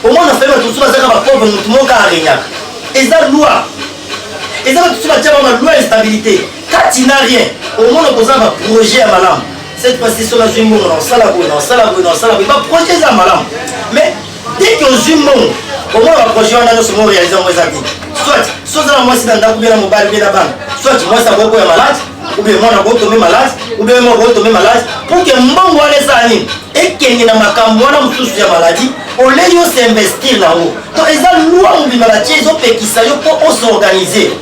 Au moins, on a fait tout ça, ça va pauvre, tout le monde a rien. Et ça, loi. Et ça, tout ça, on a loi et stabilité. Quand il n'a rien, au moins, on a un projet à malam. Cette fois-ci, sur la Zumbo, on s'en la il va projet à malam. Mais dès qu'on Zumbo, au moins, on va projet, on a nos réalisés en réalité. Soit moi, c'est dans le mobile, bien avant. Soit moi, ça va être malade. Ou bien moi, on va tomber malade. Ou bien moi, on va tomber malade. Pour que mon voit les années. Et qu'il y ait ma caméra, on soucie la maladie. On les s'investir là-haut. Donc, ils ont loi, on vit maladie, ils ont fait qui ça, pour s'organiser.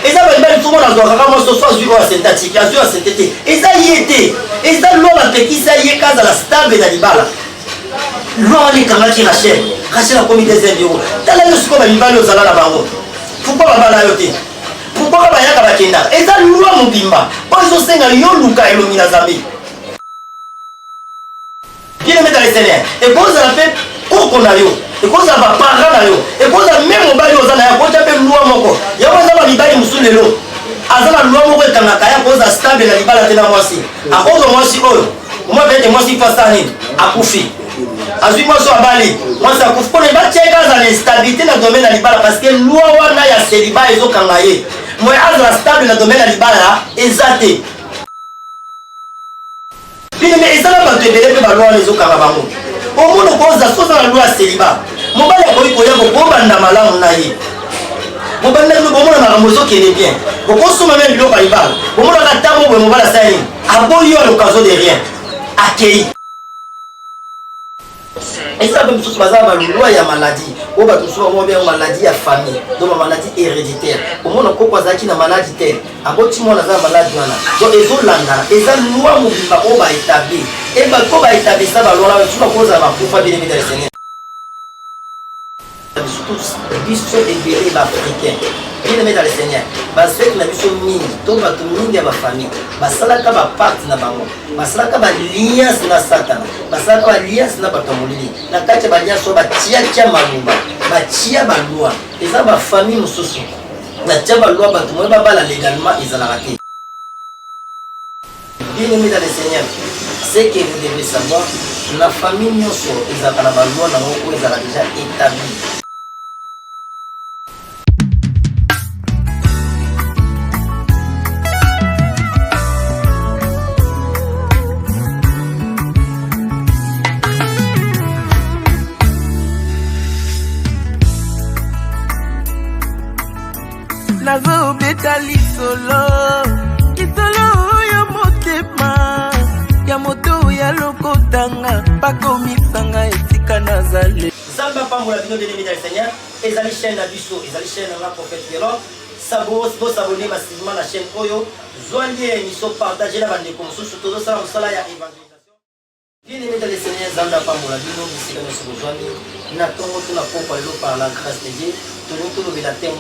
Et ça va être tout le monde dans le soit sur la synthétique, sur la synthétique. Et ça y était. Et ça, l'homme a fait qui ça y est, quand la stable est dans l'homme a dit quand il rachète la comité des euros. T'as là, ce qu'on a mis aux alala là-bas. Pourquoi on va la yoter? Pourquoi on va y aller à Kenda? Et ça, l'homme a bimba. Ils ont 5 ans, ils ont Luka et l'Ominazami. Qui le met dans les Seigneurs? Et quand ça fait, qu'on a eu. Et quand ça va parler, et quand ça même au bal aux années, quand ça fait loi mon il y a pas ça va libérer musul le lot. Azala loi mon quand na kaya cause stable la libala tena moi si. A cause moi si oyo. Moi vete moi si face à ni akufi. Azui moi so abali. Moi ça akufi pour ne pas checker dans l'instabilité dans le domaine la libala parce que loi wana ya célibat ezo kangaye. Moi azala stable dans le domaine la libala ezate. Puis mais ezala ba te délai pe ba loi ezo kangabango. Au monde cause ça soit la loi célibat. Mon bal est pour banda malamu na ye. Mon bal est pour mon mamozo qui est bien. Pour qu'on soit même le rival. Pour mon attamo pour mon bal à saïn. Aboyo à l'occasion de rien. Accueilli. Et ça même tout ça va loi ya maladie. On va tout soit moi bien maladie à famille. Donc maladie héréditaire. Au monde ko kwa zaki na maladie telle. Aboti mo na za maladie wana. Donc ezo langa. Eza loi mo bimba o ba établir. Et ba ko ba établir ça ba loi la sur la cause va pouvoir bien évidemment Seigneur. Biso ebele africain bien aimé dans le Seigneur parce que na biso mingi to bato mingi ya ba famille basalaka ba parti na bango basalaka ba alliance na Satan basalaka ba alliance na bato molili na kati ba alliance so ba tia maluba ba tia ba loi eza ba famille mosusu na tia ba loi bato mo ba bala légalement ezalaka te bien aimé dans le Seigneur c'est que vous devez savoir la famille nyonso ezalaka na ba loi na moko ezalaka déjà établie. Nazo betali solo kisolo ya motema ya moto ya lokotanga bakomisanga esika nazale Zamba pambola bino de l'émission du Seigneur ezali chaîne na biso ezali chaîne na prophète Vélo s'abonner massivement la chaîne oyo zoandie émission partager na bande comme surtout ça on sala ya évangélisation bien aimé dans le Seigneur Zamba pambola bino bisika na sozwani na tongo to na poko lo par la grâce de Dieu. Tout le thème est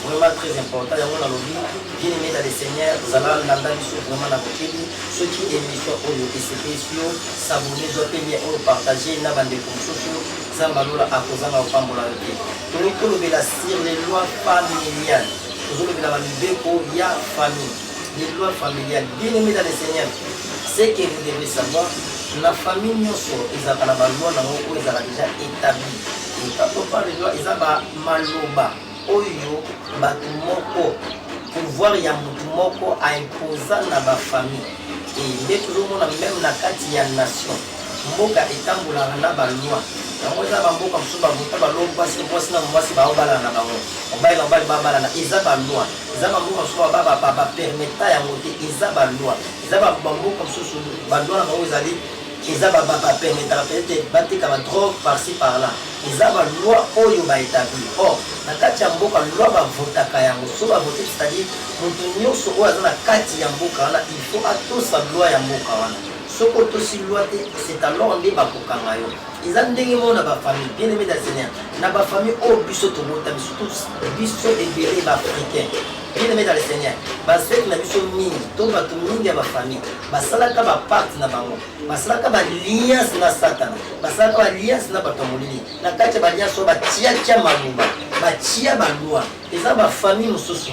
vraiment très important. Il y a bien aimé dans le Seigneur, vous allez vraiment la côté. Ceux qui aiment l'émission, s'abonner, partager, n'abandonner comme social, Zambalola à cause de la femme. Tout le sur les lois familiales. Tout le il y a famille. Les lois familiales. Bien aimé dans le Seigneur, c'est que vous devez savoir, la famille, ils ont déjà établi. Quand on parle de loi, ils ont maloba, oyo, batumoko, pouvoir ya mutumoko à imposer dans la famille. Et dès que tout le monde même la quatrième nation, mboka etambola na ba loi. Yango za ba mboka msuba buta ba loi basi bosi na mwasi ba obala na bango. Obaila bala na eza ba loi. Eza ba mboka msuba ba permetta ya moté eza ba loi. Eza ba mboka msusu ba loi na bango ezali ils ont peut-être battu comme drogue par-ci par-là. Ils ont une loi oyo ba établi. Or, na kati ya mboka loi ba votaka yango. So ba voter c'est-à-dire mutu nyonso oyo aza na kati ya mboka wana, il faut atosa loi ya mboka wana. Soko tosi loi te, c'est alors nde ba kokanga yo. Ils ont ndenge mona ba famille bien aimé dans le Seigneur. Na ba famille o biso to bota surtout biso ebele ba africain. Bien aimé dans le Seigneur, parce que na biso mingi, to bato mingi ya ba famille, basalaka ba parti na bango, basalaka ba alliance na Satan, basalaka ba alliance na bato molili. Na kati ba alliance so ba tia maluba, ba tia ba loi. Eza ba famille mosusu.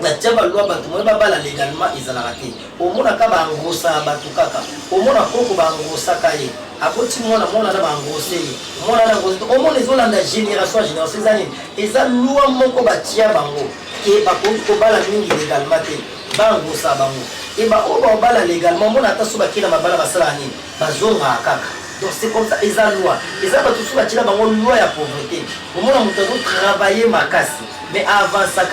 na tchaba loi bato mo babala légalement ezalaka te omona ka bangosa bato kaka omona koko bangosaka ye akoti mwana na bangose ye mwana na ngosi omona ezolanda génération à génération ezali eza loi moko batia bango ke bakoki kobala mingi légalement te bangosa bango eba oyo babala légalement omona ata so bakina mabala basala nini bazongaka kaka. Donc c'est comme ça, ils ont loi. Ils ont tout ça, ils ont une loi à pauvreté. Au moment où ils travailler ma casse, mais avant ça,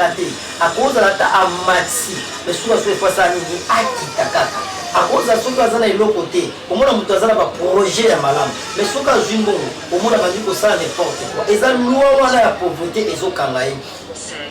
à cause de la ta amati, mais souvent c'est fois ça, ils akitaka. À cause de ça, ils ont l'autre côté. Au moment où ils ont un projet à malam, mais souvent ils ont au moment où ils ont ça n'importe quoi. Ils ont une loi à la pauvreté, ils ont kangaï.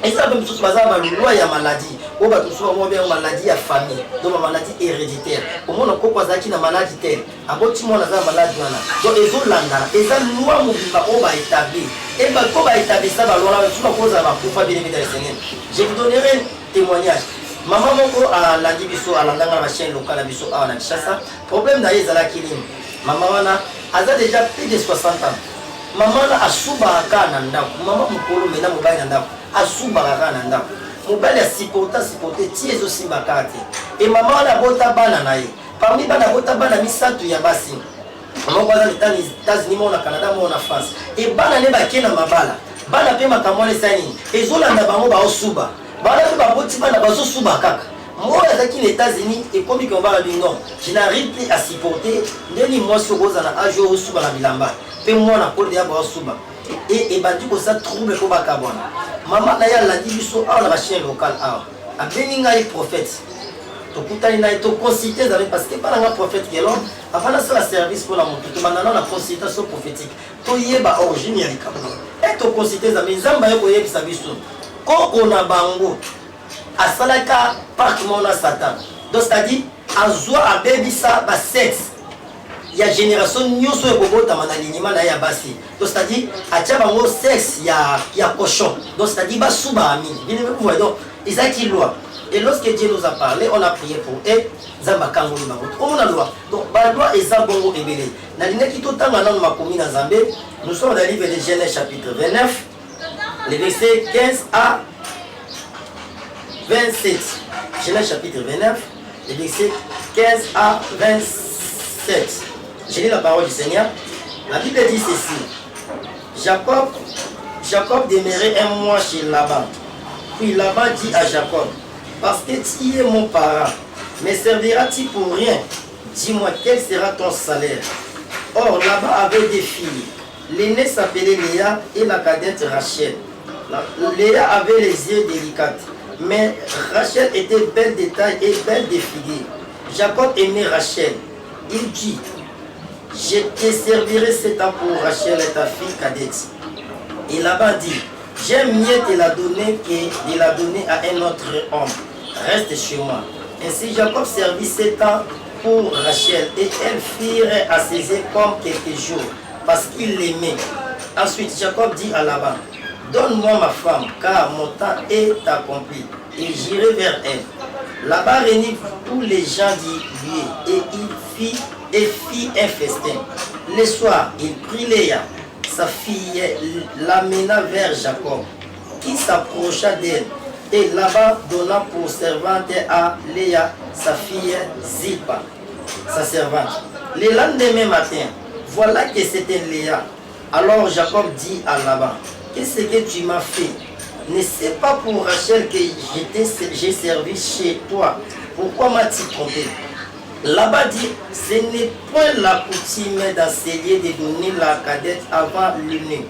Et ça même chose par exemple une loi à maladie. On va tout souvent bien maladie à famille, donc maladie héréditaire. Au moins on peut qui na maladie telle. À côté moi na maladie wana. Donc ils ont landa, ils ont loi mobimba on va établir. Et bah quand va établir ça va loi sur la cause à ma poufa bien évidemment Seigneur. Je vous donnerai un témoignage. Maman moko à lundi biso à l'andanga la chaîne locale biso à na Kinshasa. Problème na yezala kilim. Maman wana a déjà plus de 60 ans. Maman na asuba kana ndako. Maman mukolo mena mobali na ndako. Asuba kana ndako. Mobali a supporté tie aussi bakate. Et maman na bota bana na ye. Parmi bana bota bana misatu ya basi. Maman kwa les États-Unis mo na Canada mo na France. Et bana ne bakena mabala. Bana pe makamole sani. Ezolanda bango ba osuba. Bana pe baboti bana bazo suba kaka. Moi avec les États-Unis et comme qu'on va dire non, je n'arrive plus à supporter ni moi sur Rosana à jour suba la bilamba. Pe moi na ko dia ba osuba. Et bandi ko ça trouble ko bakabona. Maman na ya la division à la chaîne locale a beninga et prophète. To kutani na to consulter parce que par un prophète qui est l'homme avant la service pour la montre to manana la consultation prophétique. To yeba origine ya likabo. Et to consulter za mizamba yako yebisa biso. Ko ona bango asalaka parc mona Satan. Donc c'est-à-dire azwa abebisa ba sexe. Il y a génération nyonso ekobota manalinima na ya basi. Donc c'est-à-dire atia bango sexe ya cochon. Donc c'est-à-dire basuba ami. Vous voyez donc ils ont qui loi. Et lorsque Dieu nous a parlé, on a prié pour eux. Zamba kango ni bango. On a loi. Donc ba loi et zabongo ebele. Na ligne qui tout temps maintenant ma commune na Zambé, nous sommes dans le livre de Genèse chapitre 29, les versets 15 à 27. Genèse chapitre 29, les versets 15 à 27. Je lis la parole du Seigneur. La Bible dit ceci. Jacob demeurait un mois chez Laban. Puis Laban dit à Jacob, parce que tu es mon parent, me serviras-tu pour rien? Dis-moi, quel sera ton salaire? Or, Laban avait des filles. L'aînée s'appelait Léa et la cadette Rachel. Léa avait les yeux délicats, mais Rachel était belle de taille et belle de figure. Jacob aimait Rachel. Il dit, je te servirai 7 ans pour Rachel et ta fille cadette. Et Laban dit, j'aime mieux te la donner que de la donner à un autre homme. Reste chez moi. Ainsi Jacob servit 7 ans pour Rachel et elle fit à ses yeux comme quelques jours parce qu'il l'aimait. Ensuite Jacob dit à Laban, donne-moi ma femme car mon temps est accompli et j'irai vers elle. Laban réunit tous les gens du lieu et il fit un festin. Le soir, il prit Léa, sa fille, l'amena vers Jacob, qui s'approcha d'elle. Et Laban donna pour servante à Léa, sa fille Zilpa, sa servante. Le lendemain matin, voilà que c'était Léa. Alors Jacob dit à Laban, qu'est-ce que tu m'as fait? Ne sais pas pour Rachel que j'ai servi chez toi. Pourquoi m'as-tu trompé? Laban dit, ce n'est point la coutume dans ces lieux de donner la cadette avant l'une.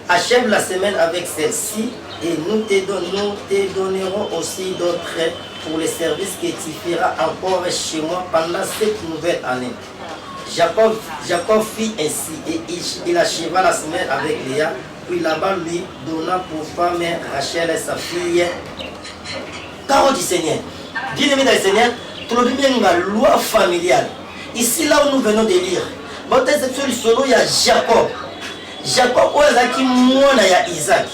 Achève la semaine avec celle-ci et nous te donnerons aussi d'autres pour les services que tu feras encore chez moi pendant cette nouvelle année. Jacob fit ainsi et il acheva la semaine avec Léa, puis Laban lui donna pour femme Rachel et sa fille. Parole du Seigneur. Bien-aimé dans le Seigneur, tout le bien la loi familiale. Ici là où nous venons de lire, votre exception du solo, il y a Jacob. Jacob, qui mona ya Isaac.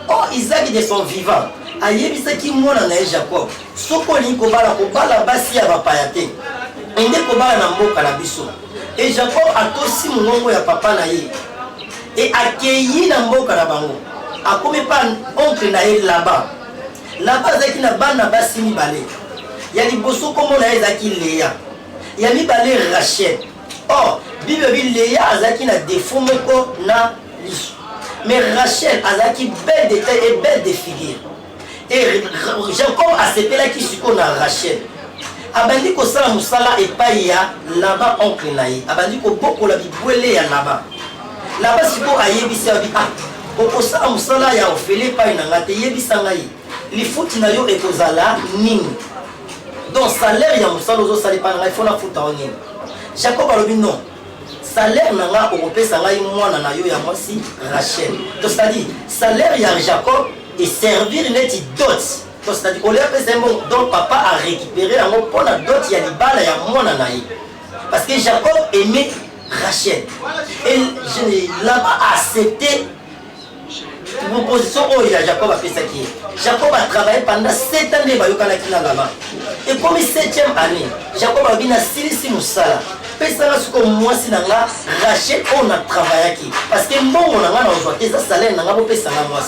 Oh, Isaac de son vivant. Ayebisa qui mona na Jacob. Soko linko bala ko bala basi ya bapayate. Ende ko bala na mboka na biso. Et Jacob a tosi mongongo ya papa na ye. Et accueilli na mboka na bango. Akome pa oncle na ye Laban. là-bas zaki na bana basi mibale ya liboso komona ezaki Léa ya mibale Rachel. Or Bible bi Léa azaki na défaut moko na liso, mais Rachel azaki belle de taille et belle de figure. Et Jacob asepelaki siko na Rachel abandi kosala musala epai ya Laban oncle na ye, abandi kobokola bibwele ya Laban siko ayebisa bi okosala musala ya ofele epai na nga te, yebisa ngai lifuti na yo ekozala nini, donc salaire ya musala ozosala epai na ngai fona futa o nini. Jacob alobi non, salaire na nga okopesa ngai mwana na yo ya mwasi Rachel. Donc c'est-à-dire salaire ya Jacob et servir neti dot. Donc c'est-à-dire on a bon, donc papa a récupéré la mot pour la dot ya libala ya mwana na ye. Parce que Jacob aimait Rachel. Et là-bas a accepté proposition où il a Jacob a fait ça qui est. Jacob a travaillé pendant 7 ans là-bas. Et comme 7e année, Jacob a bien assis Moussala. Pesana ce que moi si nanga Rachel on a travaillé qui parce que bon on a besoin ça salaire nanga bo pesa na moi.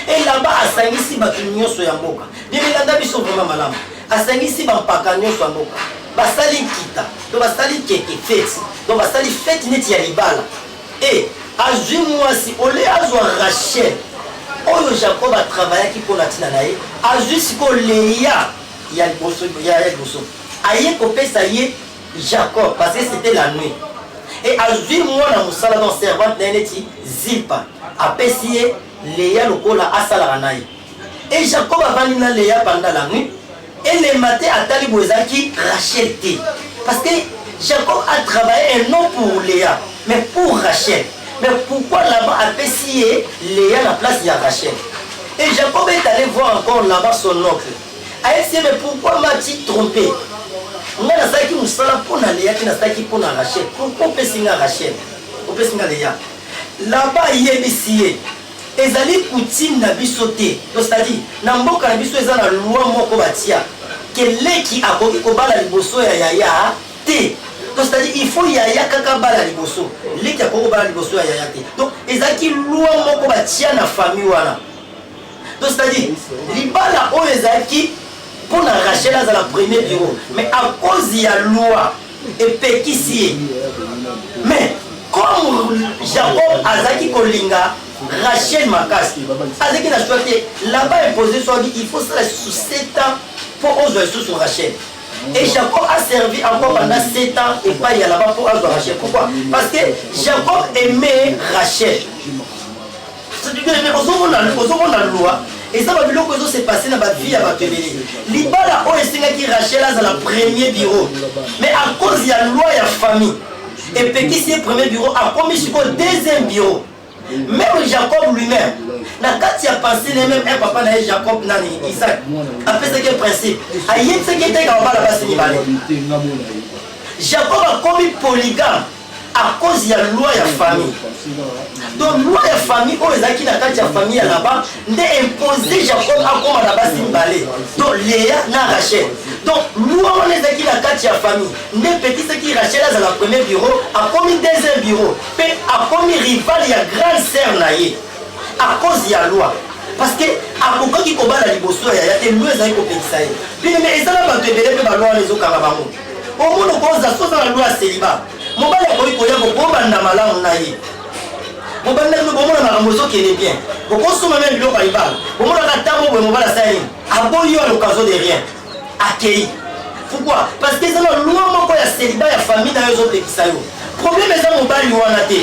Et là-bas a sangisi batunyo so ya mboka. Bimilanda biso vraiment malamu. A sangisi ba pakanyo so ya mboka. Basali kita. Donc basali keke fête. Donc basali fête neti ya libala. Et azui moi si olé azwa Rachel. Oyo Jacob a travaillé qui pour la tina nae. Azui siko Léa ya liboso ya liboso. Aye ko pesa ye Jacob, parce que c'était la nuit. Et à 8 mois dans Moussala, dans servante, Zilpa, a pessié Léa Lokola à Salaranaï. Et Jacob a vendu Léa pendant la nuit. Et le matin, à Talibouezaki, Rachel T. Parce que Jacob a travaillé non pour Léa, mais pour Rachel. Mais pourquoi là-bas a pessié Léa à la place de Rachel? Et Jacob est allé voir encore là-bas son oncle. A essayé, mais pourquoi m'as-tu trompé? Nga nasaki musala pona Léa ki nasaki pona Rachel. Pourquoi pesinga Rachel? Pesinga Léa. Là-bas yebisiye. Ezali coutume na biso te. C'est-à-dire na mboka na biso eza na loi moko batia. Que leki akoki kobala liboso ya yaya te. Donc c'est-à-dire il faut yaya kaka bala liboso. Leki akoki bala liboso ya yaya te. Donc ezaki loi moko batia na famille wana. Donc c'est-à-dire libala o ezaki pour la Rachel à la première bureau, mais à cause de la loi et péquissier. Mais comme Jacob Azaki Kolinga, Rachel Makas, Azaki n'a choisi là-bas imposé soit dit il faut ça sous 7 ans pour oser sur Rachel. Et Jacob a servi encore pendant 7 ans et pas y a là-bas pour oser Rachel. Pourquoi? Parce que Jacob aimait Rachel. C'est-à-dire que la loi. Et ça va bien que ça s'est passé dans la vie à Batebele. Libala o esinga qui Rachel dans le premier bureau. Mais à cause de la loi et la famille. Et petit c'est le premier bureau a commis sur le deuxième bureau. Même Jacob lui-même. Quand il a pensé même un papa na Jacob nani Isaac. Après ce quel principe. Aïe ce qui était dans la base ni Jacob a commis polygame à cause de la loi et la famille. Donc loi et la famille on les a qui na kati ya famille là-bas ne imposer Jacob à comme la base balé. Donc Léa na Rachel. Donc loi on les a qui na kati ya famille ne petit ce qui Rachel dans le premier bureau a commis deuxième bureau puis a commis rival ya grande sœur naïe à cause de la loi. Parce que à pourquoi qui combat la liboso ya te loi za ko petisa ye. Puis mais ça va te belé ba loi les okanga bango. Au moins on cause ça la loi célibat. Mobali ko iko ya ko bomba na malamu naïe. Mobali no bomona na mozo qui est bien. Boko soma même biloko ibala. Bomona ka tamo bo mobala sa yin. Aboyo à l'occasion de rien. Accueilli. Pourquoi? Parce que c'est la loi moko ya célibat ya famille na yo zo petisa yo. Problème est ça mobali wana te.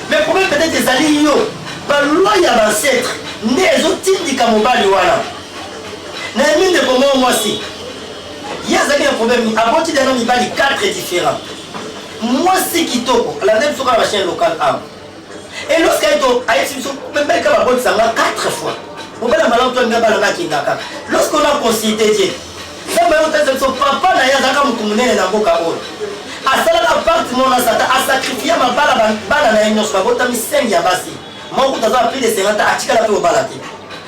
Mais problème peut-être ezali yo. Ba loi ya ancêtre ne ezotindika mobali wana. Na mine de comment moi si. Il y a un problème à partir d'un homme mibali 4 différents. Moi c'est kitoko la même sur la chaîne locale A. Et lorsqu'il même quand la bonne ça 4 fois. On va la malanto ngabala kingaka. Lorsqu'on a consulté Dieu. Ça va être son papa na yazaka mutumune na mboka oyo. Asala appartement na sata a sacrifié ma bala na nyonso ba bota mi 5 ya basi. Mon taza plus de 50 atika la pe obalaki.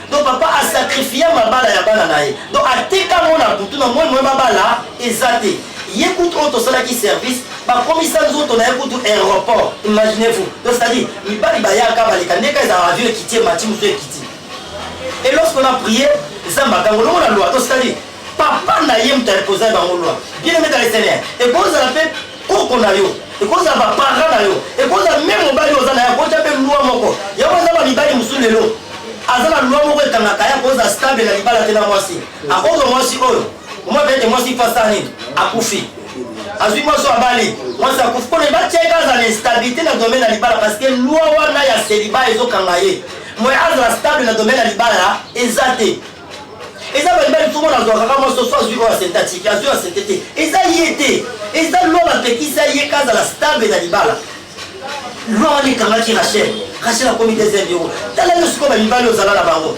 Donc papa a sacrifié ma bala ya bana nae. Donc ateka mona butu na moi bala ezate. Yécoute auto sala qui service ba commissaire zoto na yécoute aéroport. Imaginez-vous. Donc c'est-à-dire mi bali ba ya ka balika ndeka za avion quitter mati muso quitter. Et lorsqu'on a prié, zamba kango longo na loi to c'est-à-dire papa na ye muta reposer bango loi bien aimé dans le Seigneur et cause la paix koko na yo et cause la parent na yo et cause même mobali ozana ya ko tape loi moko ya ko zaba libali musulelo azana loi moko ekangaka ya cause stable na libala tena mwasi akozo mwasi oyo moi bete mwasi fasa nini akufi azui mwasi abali mwasi akufi ko ba cheka za l'instabilité na domaine na libala parce que loi wana ya célibat ezokanga ye moi azala stable na domaine na libala ezate eza balibali tout le monde azwaka mwa soso azwi oyo asynthétique azwi asynthétique eza ye te eza loi bapekisa ye kazala stable na libala loi wana ekangaki Rachel akomi deuxième bureau tala yo sikoyo bamibali ozala na bango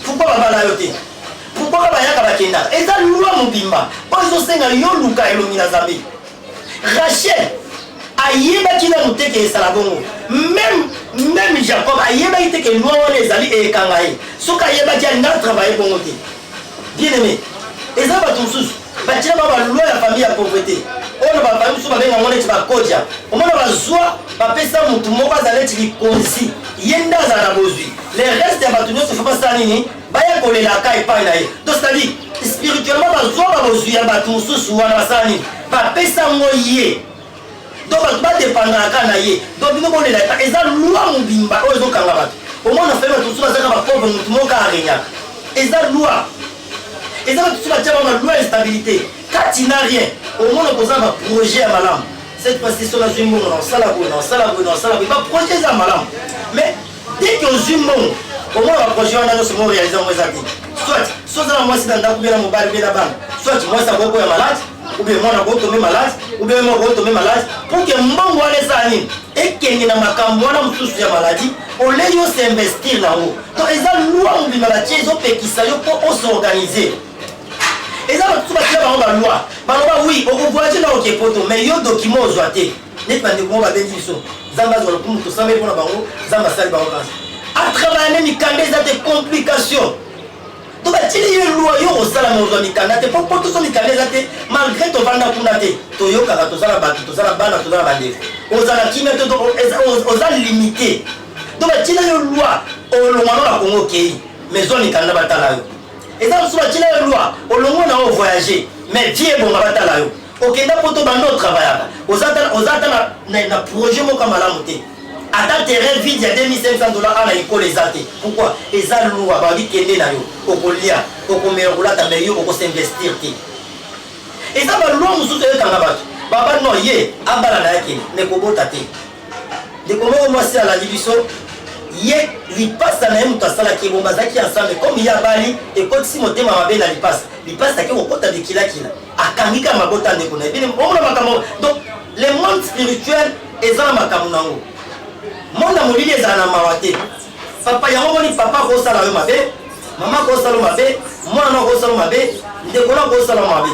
pourkoi babala yo te pourkoi bayaka bakendaka eza loi mobimba oyo ezosenga yo luka elongi na Nzambe Rachel ayebaki na moteke esala bongo même Jacob ayebaki te ke loi wana ezali ekanga ye soki ayebaki alinga travaille bongo te bien aimé eza bato mosusu batina ba loi ya famille ya pauvreté oyo bafamille mosusu babenga ngo neti bakodja omona bazwa bapesa motu moko azala neti likonzi ye nde azala na bozwi le reste ya bato nyonso fo basala nini baya kolelaka epai na ye donc c'est-à-dire spirituellement bazwa babozwi ya bato mosusu wana basala nini bapesa ngo ye donc bato badépendaka na ye donc bino kolela epa eza loi mobimba oyo ezokanga bato omona fai bato mosusu bazalaka bapauvre motu moko arenyaka eza loi eza bato mosusu batia bama loi instabilité kati na rien omona kozala baprojet ya malamu cette fois-ci so nazwi mbongo na osala boye na osala boye na osala boye baprojet eza malamu mais dès que ozwi mbongo omona baprojet wana nyonso mo réalise yango eza te soit so ozala mwasi na ndako bie na mobali bie na bana soit mwasi akoko ya malade ou bien mwana kotombe malade ou bien mwana kotombe malade pour que mbongo wana ezala nini ekenge na makambo wana mosusu ya maladi olei osinvestir nango donc eza loi mobimba batie ezopekisa yo mpo osorganize eza bato batia bango baloi baloba oui okovoyage na oke poto mais yo document ozwa te neti bandeko mo babengi biso nzambe azwa lokumu tosambeli mpona bango nzambe asali bango kasi atravaille ne mikanda eza te complication to batili yo loi yo kosala ma ozwa mikanda te po tozo mikanda eza te malgré tovanda kuna te toyokaka tozala bato tozala bana tozala bandeko ozala kimia te oza limité to batila yo loi olongwano na kongo okei mais zwa mikanda batala yo eza mosusu batina yo loi olongo na oyo voyager mais vie ebonga batala yo okenda poto bando otravaillaka oza ata na projet moko malamu te ata terrain vide ya $2500 ana ekolo eza te pourquoi eza loi babi kende na yo okolia okomela kolata mais yo okosinvestir te eza baloi mosusu eyokanga bato baba no ye abala na yake nekobota te ndeko moko mwasi alandi biso ye lipasa na ye moto asalaki ebomba azalaki ensemble comme ye abali ekotisi motema mabe na lipasa ake kokota bikilakila akangika mabota ndeko na ye bino omona makambo donc le monde spirituel eza na makambo nango monde ya molili ezala na mawa te papa yango moni papa akosala yo mabe mama akosala yo mabe mwana na akosala yo mabe ndeko na akosala yo mabe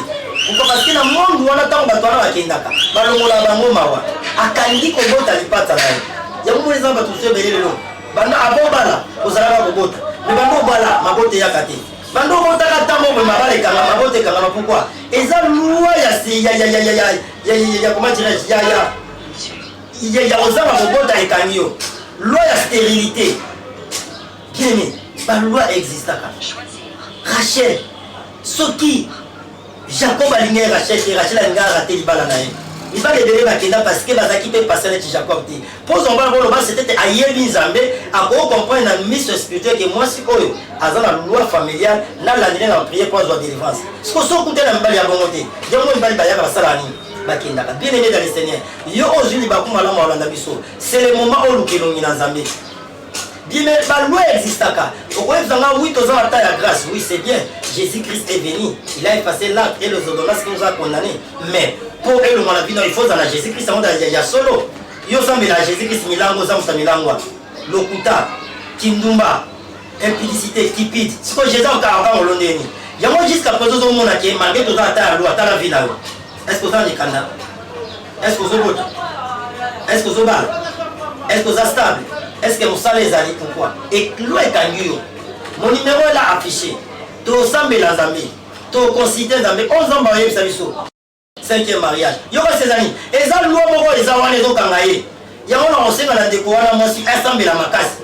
pourquoi parce que na monde wana ntango bato wana bakendaka balongola bango mawa akangi kobota lipasa na ye yango moni eza na bato mosusu ebele lelo banda abobala ozalaka kobota me bando obala mabote yaka te bando obotaka ntango boye mabala ekanga mabote ekangama pourkui eza loi ya comment dirais-je ya ozanga kobota ekangi yo loi ya stérilité bien baloi existaka Rachel soki Jacob alingai Rachel te Rachel alingai arate libala na ye libala ebele bakenda parce que bazalaki mpe pase neti Jacob te pose ombala boloba c'était ayebi nzambe akocomprendre na mission spirituelle ke mwasi oyo aza na loi familiale nalandile na priere mpo azwa délivrance siko sokuta na mibali ya bongo te yango mibali bayaka basala nini bakendaka bien aimé dans le Seigneur yo ozwi libaku malamu olanda biso c'est le moment oyo luka elongi na nzambe bien baloi existaka okoyebisanga oui toza na temps ya grâce oui c'est bien Jésus-Christ est venu il a effacé l'acte et les ordonnances qui nous a condamnés mais pour elonga na bino il faut zala Jésus-Christ yango ya solo yo ozambela Jésus-Christ milango ozamusa milangwa lokuta kindumba impudicité kipide siko Jésus okaka olondeni yango jusqu'à présent ozomona ke malgré toza ata ya loi ata la vie na yo est-ce que oza likanda est-ce que ozobota est-ce que ozobala est-ce que oza stable est-ce que mosala ezali pourquoi et loi ekangi yo mon numéro est là affiché tosambela nzambe toconsidere nzambe o nzambe ayebisa biso 5e mariage yoka sezani eza loi moko eza wana ezokanga ye yango na kosenga na ndeko wana mwasi asambela makasi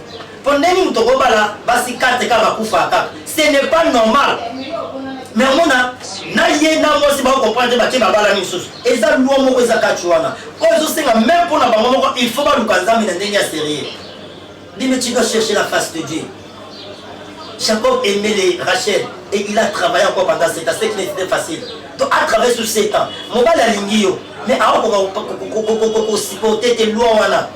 Pondeni mutokobala basi kate kama kufa kaka. Ce n'est pas normal. Mais on a naïe na moi si ba comprendre ba ke babala ni susu. Eza luo moko eza kachuana. Ozo senga même pour na ba moko il faut ba lukanza mina ndenge ya sérieux. Dis-moi tu dois chercher la face de Dieu. Jacob aimait Rachel et il a travaillé encore pendant 7 ans, ce qui n'était pas facile. Donc à travers sur 7 ans, mon gars l'a lingio, mais alors qu'on supporter tes lois wana.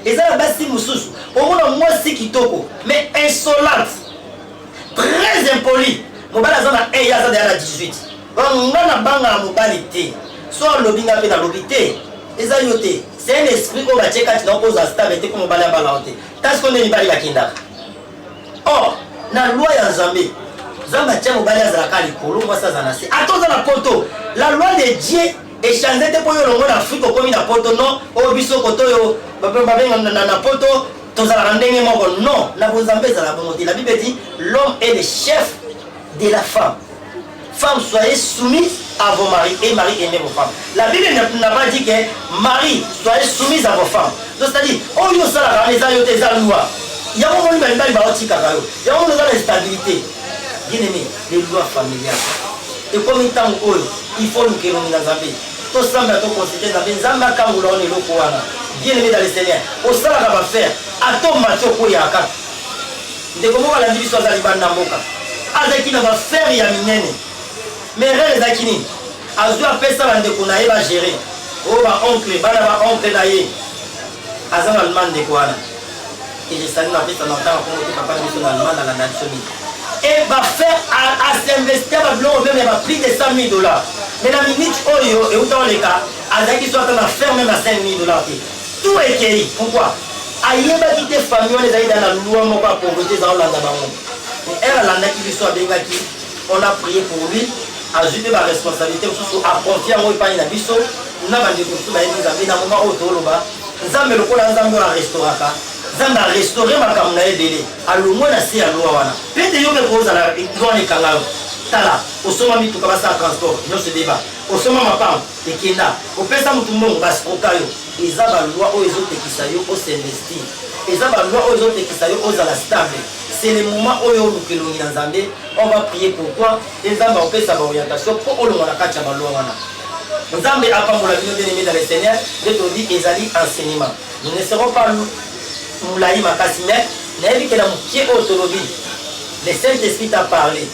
Et ça la base si mususu, au moins moi c'est kitoko, mais insolente, très impoli. Mon gars là a 1 ya ça à 18. On a banga mon gars l'été. Soit lobinga pe na lobité. Et ça yoté, c'est un esprit qu'on va checker quand on pose à stabilité comme mon gars là balaoté. Qu'est-ce qu'on est ni bali la kinda. Or na loi ya Nzambe Zamba tia mobali azalaka likolo mwasa zanase atoza na poto la loi de Dieu échanger te poyo longo na Afrique komi na poto non o biso koto yo babenga na poto tozala ndenge moko non na Nzambe za la bonté la Bible dit l'homme est le chef de la femme. Femmes soyez soumises à vos maris et maris aimez vos femmes. La Bible n'a pas dit que maris soyez soumises à vos femmes. Donc c'est-à-dire oh yo sala les ayote za loi. Il y a un moment où il y a un moment où stabilité. Bien aimé, les lois familiales. Et comme il il faut nous que nous nous avons. Tout ça, nous avons considéré dans les Zamba Kangoulon et Lokoana. Bien aimé dans les Seigneurs. Au salaire va faire. À ton match au Koyaka. De comment on va la division de Liban Namboka. Azaki va faire Yaminene. Mais les Zakini. Azou a fait ça dans le Konaï va gérer. Oh, ma oncle, Banaba oncle Naïe. Azan Allemand de Kouana. Et je salue la paix en entendant comme papa de son allemand dans la nation. Et va faire à s'investir à blanc même va prix de 100 000 $. Mais la minute Oyo et autant les cas, à qui soit en faire même à 5 000 $. Tout est créé. Pourquoi? Aïe va quitter famille, on les a eu dans la loi, mon pas pauvreté dans l'Andaman. Mais elle a qui lui soit bien qui, on a prié pour lui, ajouter ma responsabilité, à confier en moi, pas une abisso, nous avons des coups, nous avons un moment où tout le bas, nous avons le coup dans un restaurant. Zamba restaurer ma kamuna ebele alumwe na si alwa wana pete yo me koza la ngone kangalo tala osoma mitu ka basa transport no se débat osoma mapam ekenda opesa mutu mbongo basi okayo ezaba loi o ezotekisa yo o s'investir ezaba loi o ezotekisa yo ozala stable. C'est le moment où on on va prier pour toi et Zamba opesa ba orientation pour olonga na kacha ba loi wana Nzambe apambola bino bien aimé dans le Seigneur je te dis ezali enseignement. Nous ne serons pas Moulaï Makasime, n'avez que la moitié autonomie. Le Saint-Esprit t'a parlé.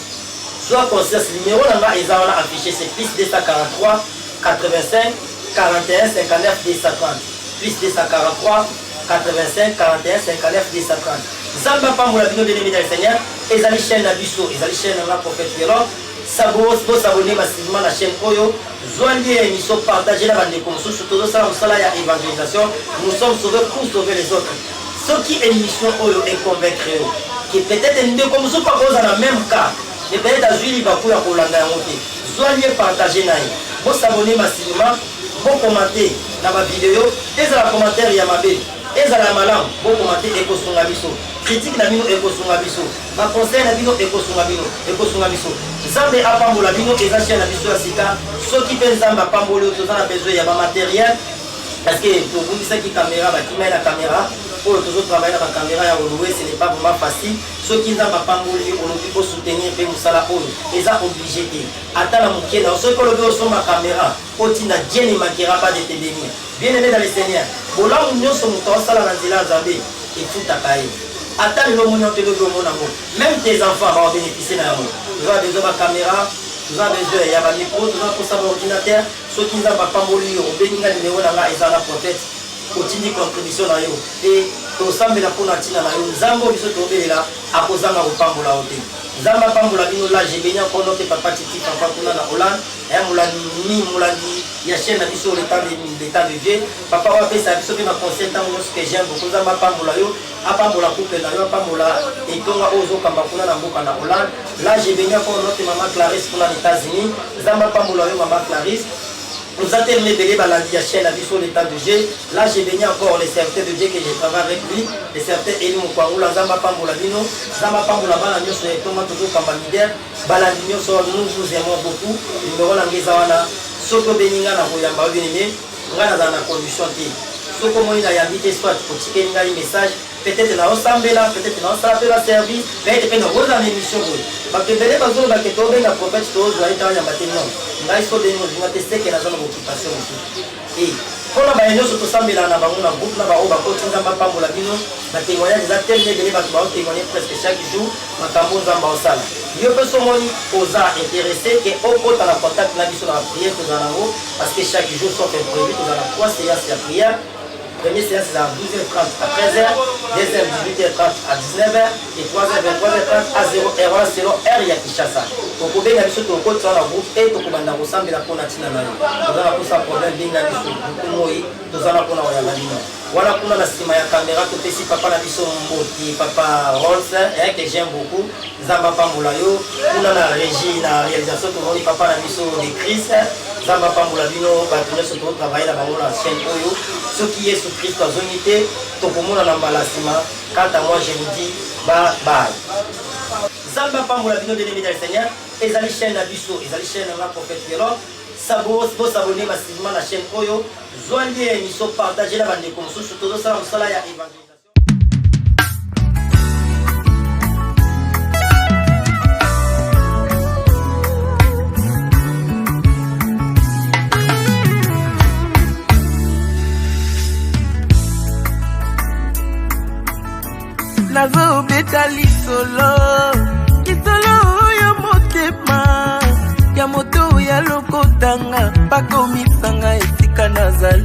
Sois conscient, le numéro là-bas, ils ont affiché, c'est plus 243 85 41 59 230. Plus 243 85 41 59 230. Zamba Pamoula Bino de l'Émile Seigneur, et les chaînes d'Abisso, et les chaînes de la prophète Véron, Sabos, vous s'abonnez massivement à la chaîne Oyo, joignez l'émission, partagez la bande de comme surtout ça, on s'en évangélisation, nous sommes sauvés pour sauver les autres. Ce qui est émission Oyo est convaincre que peut-être nous comme ça pas dans le même cas et peut-être à Julie va pouvoir pour la monter soyez partagez naï vous s'abonner massivement vous commenter dans ma vidéo et dans la commentaire ya mabe et dans la malam vous commenter eko sunga biso critique na bino eko sunga biso ma conseil na bino eko sunga biso Zambe apambola bino eza chaîne na biso ya sika ceux qui pensent Zamba pambolo tous en a besoin ya ba matériel parce que pour vous dire qui caméra ba qui met la caméra pour toujours travailler dans la caméra à Olowe, ce n'est pas vraiment facile. Ceux qui n'ont pas voulu pour soutenir les Moussala Olo, ils sont obligés. Attends la moukiena, ceux qui ont sur ma caméra, Otina Dieu ne manquera pas de te bénir. Bien aimé dans le Seigneur, Bola Union sur mon temps, Sala Nanzila Zambé, et tout à cahier. Attends le moment de mon amour. Même tes enfants vont bénéficier de l'amour. Tu as besoin de ma caméra, tu as besoin de ma micro, tu as besoin de mon ordinateur. Ceux qui n'ont pas voulu, au béninga numéro là, ils ont la prophète. Continue contribution na yo et to sambela pona tina na yo nzambo biso tobela akozanga kopambola ote nzamba pambola bino la jebenya kono te papa titi papa kuna na Hollande et mulandi ya chaîne na biso l'état de Dieu papa wa pesa biso pe ma conseil tango ce que j'aime beaucoup nzamba pambola yo apambola couple na yo apambola etonga ozo kamba kuna na mboka na Hollande la jebenya kono te maman Clarisse kuna na États-Unis nzamba pambola yo maman Clarisse. Nous avons terminé de la chaîne à sur l'état de Dieu. Là, j'ai béni encore les serviteurs de Dieu que j'ai travaillé avec lui. Les serviteurs Eli Moukwangula, Zamba Pambola Bino, Zamba Pambola Balanyo, sur les tomates de Kambamider, Balanyo, nous vous aimons beaucoup. Numéro Langezawana, Soto Beninga, Naboyamba, bien aimé, on a dans la condition. soko moi na yambi te soit kotikeli ngai message peut-être na osambela peut-être na osala service peut-être pe na roza na émission boy bakembele bazolo baketo benga prophète tozwa itanya mbate non ngai so beno zinga te seke na zona occupation et pona ba nyonso tosambela na bango na groupe na ba o bakoti nzamba pambola bino na témoignage za tel nebele bato ba témoigner presque chaque jour makambo nzamba osala yo pe so moni oza intéressé que okota na contact na biso na prière tozala nango parce que chaque jour sauf imprévu tozala 3 séances de prière. Première séance c'est à 12h30 à 13h, deuxième 18h30 à 19h et 3h 23h30 à 0h. Voilà, c'est l'heure ya Kinshasa. Pour que bien sûr tout le dans le groupe et tout le monde dans ensemble la pona tina na yo. Nous allons pour ça problème bien na biso beaucoup moi, nous allons pour na ya badino. Voilà pour la sima ya caméra côté si papa na biso mboti papa Rolls et que j'aime beaucoup. Zamba pambola yo, pour la régie na réalisation tout le monde papa na biso de Chris. Zamba pambola bino ba tenir sur tout travail la bango la chaîne oyo. Ce qui est sous Christ en unité, tout le monde en emballassement. Quant à moi, je vous dis bye bye. Zamba pambola bino de l'émission Seigneur, et la chaîne Abisso, et la chaîne la prophète Vélo, sabo s'abonner massivement à la chaîne Oyo, joignez l'émission, partagez la bande de comme surtout ça, on s'en a évangélisation. Nazo betali solo